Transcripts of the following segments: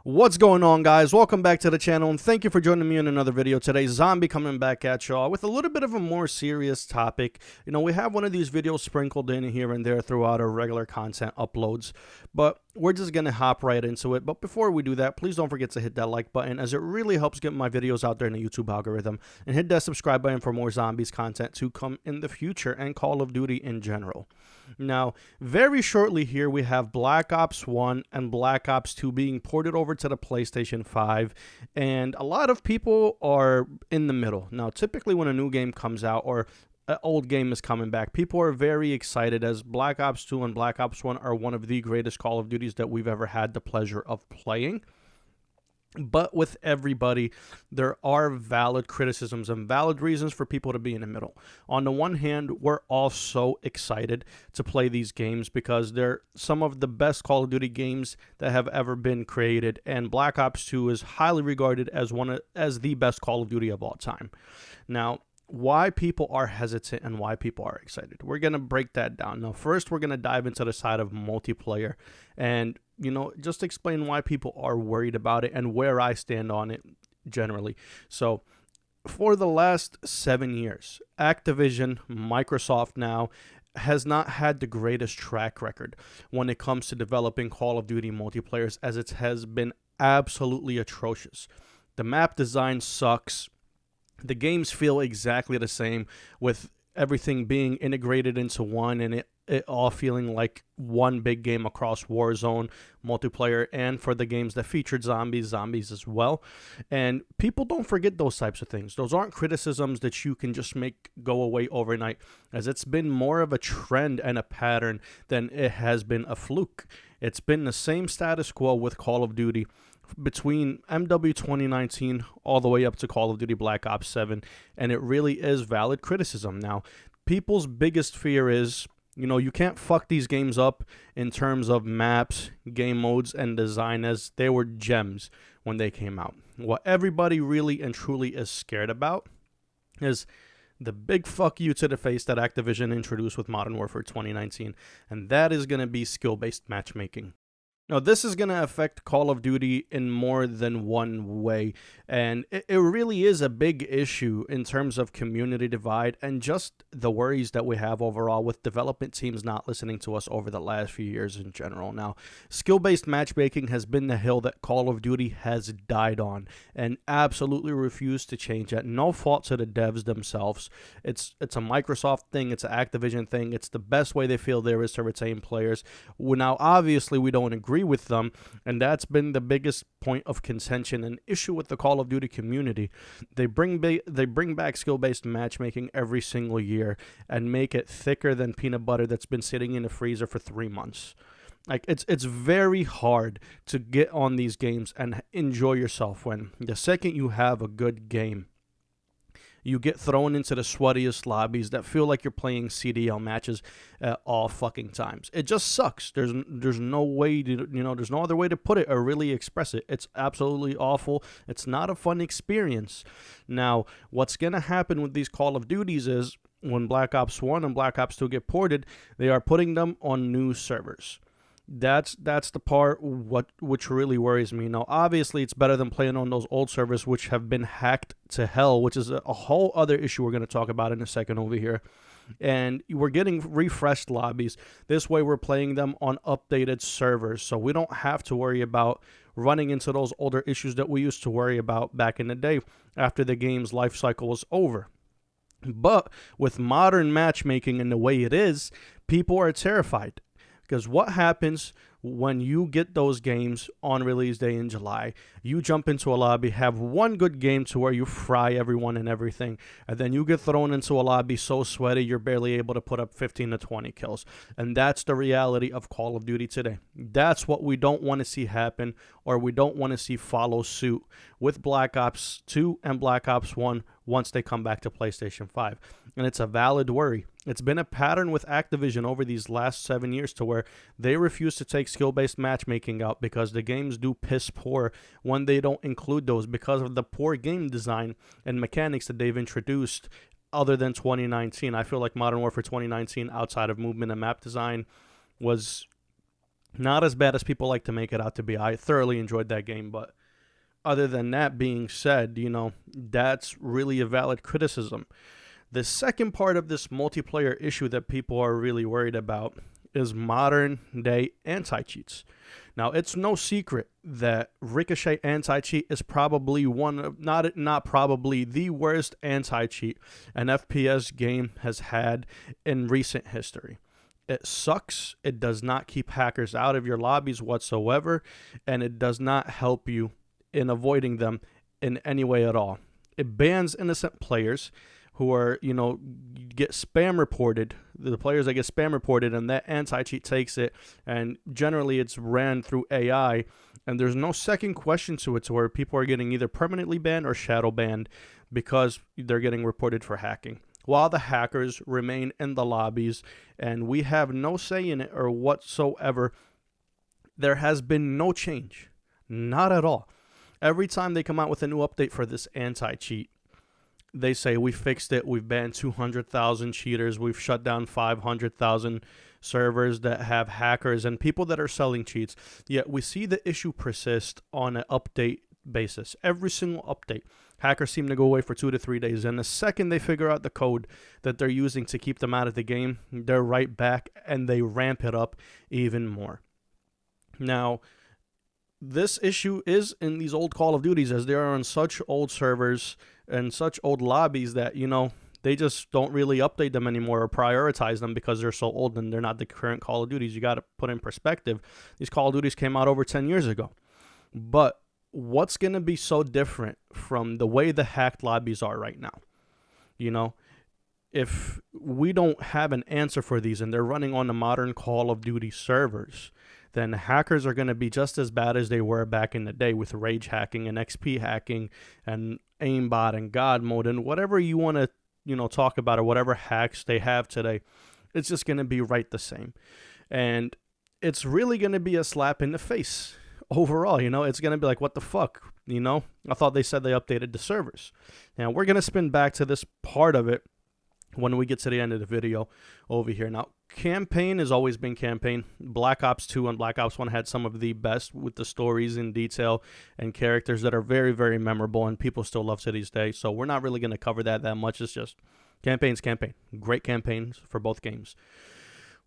What's going on, guys? Welcome back to the channel, and thank you for joining me in another video today. Zombie coming back at y'all with a little bit of a more serious topic. You know, we have one of these videos sprinkled in here and there throughout our regular content uploads, but we're just going to hop right into it. But before we do that, please don't forget to hit that like button, as it really helps get my videos out there in the YouTube algorithm, and hit that subscribe button for more Zombies content to come in the future and Call of Duty in general. Now, very shortly here, we have Black Ops 1 and Black Ops 2 being ported over to the PlayStation 5, and a lot of people are in the middle. Now, typically when a new game comes out or an old game is coming back, people are very excited, as Black Ops 2 and Black Ops 1 are one of the greatest Call of Duties that we've ever had the pleasure of playing. But with everybody, there are valid criticisms and valid reasons for people to be in the middle. On the one hand, we're all so excited to play these games because they're some of the best Call of Duty games that have ever been created, and Black Ops 2 is highly regarded as the best Call of Duty of all time. Now, why people are hesitant and why people are excited, we're going to break that down. Now, first, we're going to dive into the side of multiplayer and, just explain why people are worried about it and where I stand on it generally. So, for the last 7 years, Activision, Microsoft now, has not had the greatest track record when it comes to developing Call of Duty multiplayers, as it has been absolutely atrocious. The map design sucks. The games feel exactly the same, with everything being integrated into one, and it all feeling like one big game across Warzone, multiplayer, and for the games that featured zombies as well. And people don't forget those types of things. Those aren't criticisms that you can just make go away overnight, as it's been more of a trend and a pattern than it has been a fluke. It's been the same status quo with Call of Duty between MW 2019 all the way up to Call of Duty Black Ops 7, and it really is valid criticism. Now, people's biggest fear is, you can't fuck these games up in terms of maps, game modes, and design, as they were gems when they came out. What everybody really and truly is scared about is the big fuck you to the face that Activision introduced with Modern Warfare 2019, and that is going to be skill-based matchmaking. Now, this is going to affect Call of Duty in more than one way, and it really is a big issue in terms of community divide and just the worries that we have overall with development teams not listening to us over the last few years in general. Now, skill-based matchmaking has been the hill that Call of Duty has died on and absolutely refused to change at no fault to the devs themselves. It's a Microsoft thing, it's an Activision thing, it's the best way they feel there is to retain players. Now, obviously, we don't agree with them, and that's been the biggest point of contention and issue with the Call of Duty community. They bring back skill-based matchmaking every single year and make it thicker than peanut butter that's been sitting in the freezer for 3 months. Like, it's very hard to get on these games and enjoy yourself when the second you have a good game, you get thrown into the sweatiest lobbies that feel like you're playing CDL matches at all fucking times. It just sucks. There's no way to, there's no other way to put it or really express it. It's absolutely awful. It's not a fun experience. Now, what's going to happen with these Call of Duties is when Black Ops 1 and Black Ops 2 get ported, they are putting them on new servers. That's the part which really worries me. Now, obviously, it's better than playing on those old servers which have been hacked to hell, which is a whole other issue we're going to talk about in a second over here. And we're getting refreshed lobbies. This way, we're playing them on updated servers, so we don't have to worry about running into those older issues that we used to worry about back in the day after the game's life cycle was over. But with modern matchmaking and the way it is, people are terrified. Because what happens when you get those games on release day in July? You jump into a lobby, have one good game to where you fry everyone and everything, and then you get thrown into a lobby so sweaty you're barely able to put up 15 to 20 kills. And that's the reality of Call of Duty today. That's what we don't want to see happen, or we don't want to see follow suit with Black Ops 2 and Black Ops 1 once they come back to PlayStation 5. And it's a valid worry. It's been a pattern with Activision over these last 7 years to where they refuse to take skill-based matchmaking out because the games do piss poor when they don't include those because of the poor game design and mechanics that they've introduced other than 2019. I feel like Modern Warfare 2019, outside of movement and map design, was Not as bad as people like to make it out to be. I thoroughly enjoyed that game, but other than that being said, that's really a valid criticism. The second part of this multiplayer issue that people are really worried about is modern day anti-cheats. Now, it's no secret that Ricochet anti-cheat is probably not probably the worst anti-cheat an FPS game has had in recent history. It sucks. It does not keep hackers out of your lobbies whatsoever, and it does not help you in avoiding them in any way at all. It bans innocent players who are, get spam reported, the players that get spam reported, and that anti-cheat takes it, and generally it's ran through AI, and there's no second question to it, to where people are getting either permanently banned or shadow banned because they're getting reported for hacking, while the hackers remain in the lobbies, and we have no say in it or whatsoever. There has been no change, not at all. Every time they come out with a new update for this anti-cheat, they say we fixed it, we've banned 200,000 cheaters, we've shut down 500,000 servers that have hackers and people that are selling cheats. Yet we see the issue persist on an update basis. Every single update, hackers seem to go away for 2 to 3 days, and the second they figure out the code that they're using to keep them out of the game, they're right back and they ramp it up even more. Now, this issue is in these old Call of Duties, as they are on such old servers and such old lobbies that, they just don't really update them anymore or prioritize them because they're so old and they're not the current Call of Duties. You got to put in perspective, these Call of Duties came out over 10 years ago. But what's going to be so different from the way the hacked lobbies are right now? If we don't have an answer for these and they're running on the modern Call of Duty servers, then hackers are going to be just as bad as they were back in the day with rage hacking and XP hacking and aimbot and God mode and whatever you want to, talk about, or whatever hacks they have today. It's just going to be right the same. And it's really going to be a slap in the face overall. It's going to be like, what the fuck? I thought they said they updated the servers. Now, we're going to spin back to this part of it when we get to the end of the video over here. Now, campaign has always been campaign. Black Ops 2 and Black Ops 1 had some of the best, with the stories in detail and characters that are very, very memorable and people still love to this day. So we're not really going to cover that much. It's just campaign's campaign. Great campaigns for both games.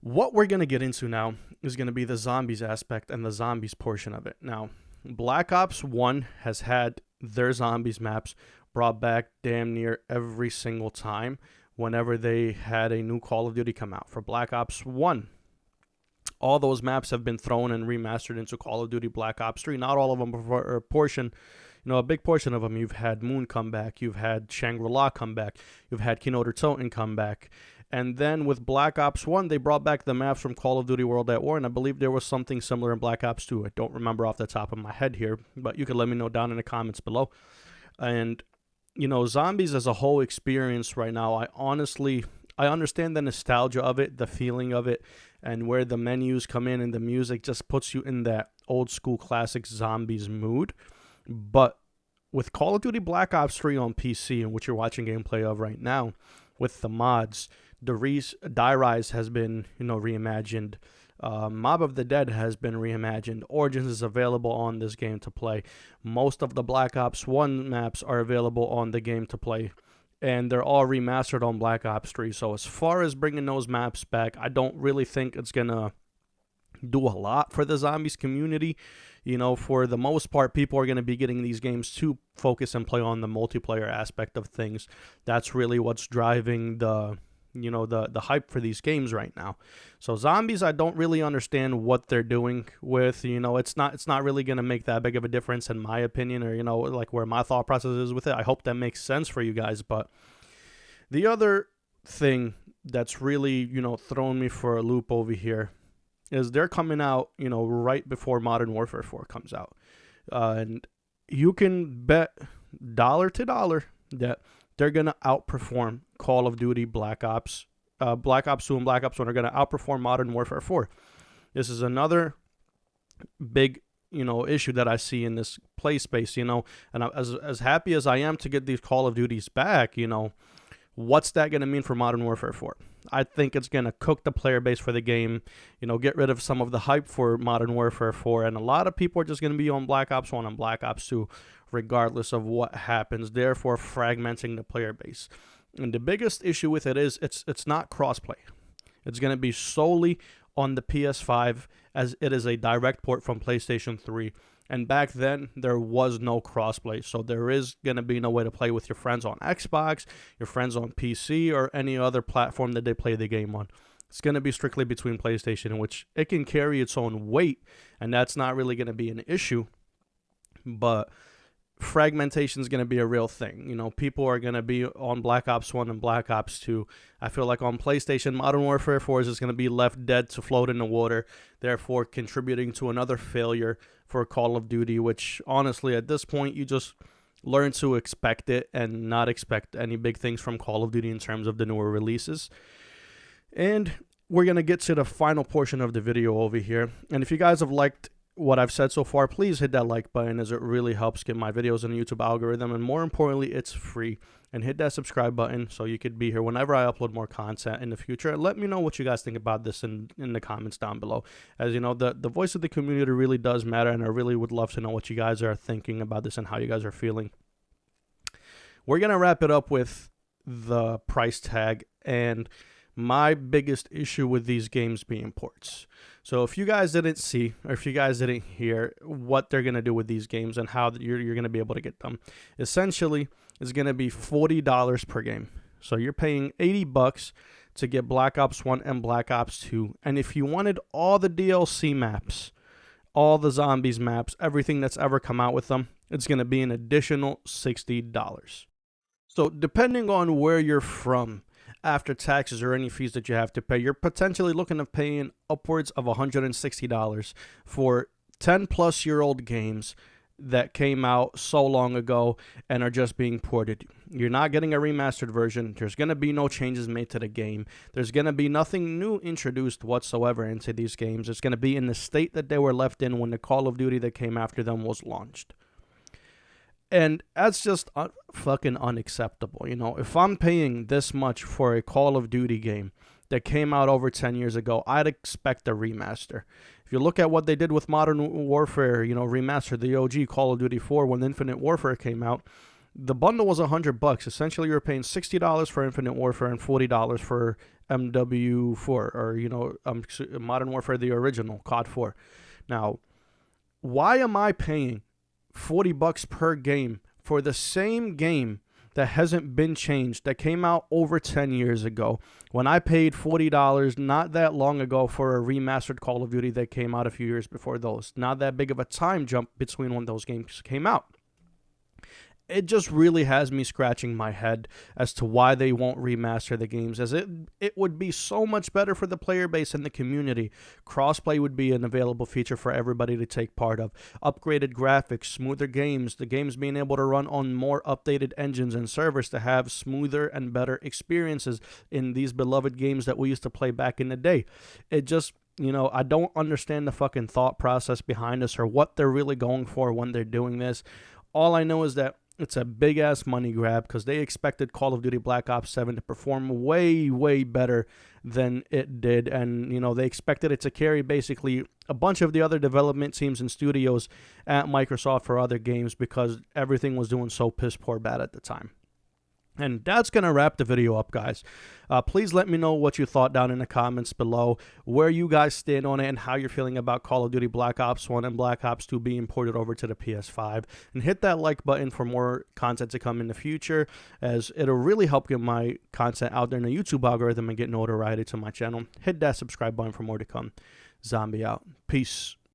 What we're going to get into now is going to be the zombies aspect and the zombies portion of it. Now, Black Ops 1 has had their zombies maps brought back damn near every single time whenever they had a new Call of Duty come out. For Black Ops 1, all those maps have been thrown and remastered into Call of Duty Black Ops 3. Not all of them, but for a portion, a big portion of them. You've had Moon come back, you've had Shangri-La come back, you've had Kino-der-Toten come back. And then with Black Ops 1, they brought back the maps from Call of Duty World at War, and I believe there was something similar in Black Ops 2. I don't remember off the top of my head here, but you can let me know down in the comments below. And zombies as a whole experience right now, I understand the nostalgia of it, the feeling of it, and where the menus come in and the music just puts you in that old school classic zombies mood. But with Call of Duty Black Ops 3 on PC, and what you're watching gameplay of right now, with the mods, Die Rise has been, reimagined. Mob of the Dead has been reimagined. Origins is available on this game to play. Most of the Black Ops 1 maps are available on the game to play, and they're all remastered on Black Ops 3. So as far as bringing those maps back, I don't really think it's going to do a lot for the zombies community. For the most part, people are going to be getting these games to focus and play on the multiplayer aspect of things. That's really what's driving the hype for these games right now. So zombies, I don't really understand what they're doing with. It's not really going to make that big of a difference in my opinion, or like where my thought process is with it. I hope that makes sense for you guys. But the other thing that's really throwing me for a loop over here is they're coming out right before Modern Warfare 4 comes out, and you can bet dollar to dollar that they're going to outperform Call of Duty Black Ops. Black Ops 2 and Black Ops 1 are going to outperform Modern Warfare 4. This is another big, issue that I see in this play space, and as happy as I am to get these Call of Duties back, What's that going to mean for Modern Warfare 4? I think it's going to cook the player base for the game, get rid of some of the hype for Modern Warfare 4, and a lot of people are just going to be on Black Ops 1 and Black Ops 2 regardless of what happens, therefore fragmenting the player base. And the biggest issue with it is it's not crossplay. It's going to be solely on the PS5 as it is a direct port from PlayStation 3. And back then, there was no crossplay. So there is going to be no way to play with your friends on Xbox, your friends on PC, or any other platform that they play the game on. It's going to be strictly between PlayStation, in which it can carry its own weight, and that's not really going to be an issue. But fragmentation is going to be a real thing. People are going to be on Black Ops 1 and Black Ops 2. I feel like on PlayStation, Modern Warfare 4 is just going to be left dead to float in the water, therefore contributing to another failure for Call of Duty, which honestly, at this point, you just learn to expect it and not expect any big things from Call of Duty in terms of the newer releases. And we're going to get to the final portion of the video over here. And if you guys have liked what I've said so far, please hit that like button, as it really helps get my videos in the YouTube algorithm, and more importantly, it's free. And hit that subscribe button so you could be here whenever I upload more content in the future. And let me know what you guys think about this in the comments down below. As you know, the voice of the community really does matter, and I really would love to know what you guys are thinking about this and how you guys are feeling. We're going to wrap it up with the price tag and my biggest issue with these games being ports. So if you guys didn't see, or if you guys didn't hear what they're going to do with these games and how you're going to be able to get them, essentially it's going to be $40 per game. So you're paying $80 to get Black Ops 1 and Black Ops 2. And if you wanted all the DLC maps, all the zombies maps, everything that's ever come out with them, it's going to be an additional $60. So depending on where you're from, after taxes or any fees that you have to pay, you're potentially looking at paying upwards of $160 for 10-plus-year-old games that came out so long ago and are just being ported. You're not getting a remastered version. There's going to be no changes made to the game. There's going to be nothing new introduced whatsoever into these games. It's going to be in the state that they were left in when the Call of Duty that came after them was launched. And that's just fucking unacceptable. If I'm paying this much for a Call of Duty game that came out over 10 years ago, I'd expect a remaster. If you look at what they did with Modern Warfare, remastered the OG Call of Duty 4 when Infinite Warfare came out, the bundle was $100. Essentially, you were paying $60 for Infinite Warfare and $40 for MW4, or, Modern Warfare, the original, COD 4. Now, why am I paying $40 per game for the same game that hasn't been changed, that came out over 10 years ago, when I paid $40 not that long ago for a remastered Call of Duty that came out a few years before those? Not that big of a time jump between when those games came out. It just really has me scratching my head as to why they won't remaster the games, as it would be so much better for the player base and the community. Crossplay would be an available feature for everybody to take part of. Upgraded graphics, smoother games, the games being able to run on more updated engines and servers to have smoother and better experiences in these beloved games that we used to play back in the day. It just, I don't understand the fucking thought process behind this or what they're really going for when they're doing this. All I know is that it's a big-ass money grab because they expected Call of Duty Black Ops 7 to perform way, way better than it did. And, they expected it to carry basically a bunch of the other development teams and studios at Microsoft for other games because everything was doing so piss-poor bad at the time. And that's going to wrap the video up, guys. Please let me know what you thought down in the comments below, where you guys stand on it and how you're feeling about Call of Duty Black Ops 1 and Black Ops 2 being ported over to the PS5. And hit that like button for more content to come in the future, as it'll really help get my content out there in the YouTube algorithm and get notoriety to my channel. Hit that subscribe button for more to come. Zombie out. Peace.